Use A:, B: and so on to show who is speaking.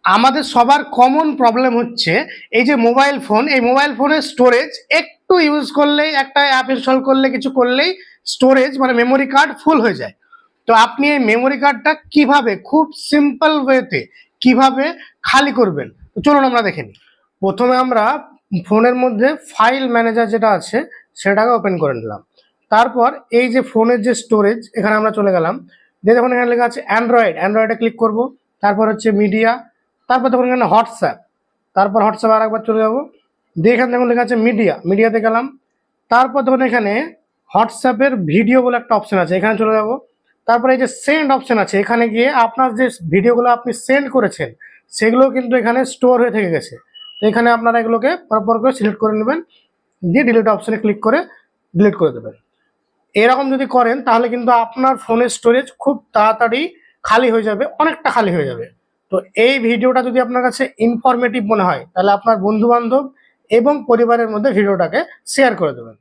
A: আমাদের সবার common problem হচ্ছে এই যে মোবাইল ফোন, এই মোবাইল ফোনের স্টোরেজ একটু ইউজ করলেই, একটা অ্যাপ ইনস্টল করলে, কিছু করলেই স্টোরেজ মানে মেমোরি কার্ড ফুল হয়ে যায়। তো আপনি এই মেমোরি কার্ডটা কিভাবে খুব সিম্পল ওয়েতে কিভাবে খালি করবেন, তো চলুন আমরা দেখে নিই। প্রথমে আমরা ফোনের মধ্যে ফাইল ম্যানেজার যেটা আছে সেটাকে ওপেন করে নিলাম। তারপর এই যে ফোনের যে স্টোরেজ, এখানে আমরা চলে গেলাম। যে যখন এখানে লেখা আছে অ্যান্ড্রয়েডে ক্লিক করব। তারপর হচ্ছে মিডিয়া, তারপর তখন এখানে হোয়াটসঅ্যাপ, তারপর হোয়াটসঅ্যাপ আর একবার চলে যাবো। দিয়ে এখানে দেখুন লেখা আছে মিডিয়াতে গেলাম। তারপর দেখুন এখানে হোয়াটসঅ্যাপের ভিডিও বলে একটা অপশন আছে, এখানে চলে যাব। তারপরে এই যে সেন্ড অপশন আছে, এখানে গিয়ে আপনার যে ভিডিওগুলো আপনি সেন্ড করেছেন সেগুলো কিন্তু এখানে স্টোর হয়ে থেকে গেছে। তো এখানে আপনারা এগুলোকে পরপর করে সিলেক্ট করে নেবেন, দিয়ে ডিলিট অপশনে ক্লিক করে ডিলিট করে দেবেন। এরকম যদি করেন তাহলে কিন্তু আপনার ফোনের স্টোরেজ খুব তাড়াতাড়ি খালি হয়ে যাবে, অনেকটা খালি হয়ে যাবে। তো এই ভিডিওটা যদি আপনার কাছে ইনফরমেটিভ মনে হয় তাহলে আপনার বন্ধু বান্ধব এবং পরিবারের মধ্যে ভিডিওটাকে শেয়ার করে দেবেন।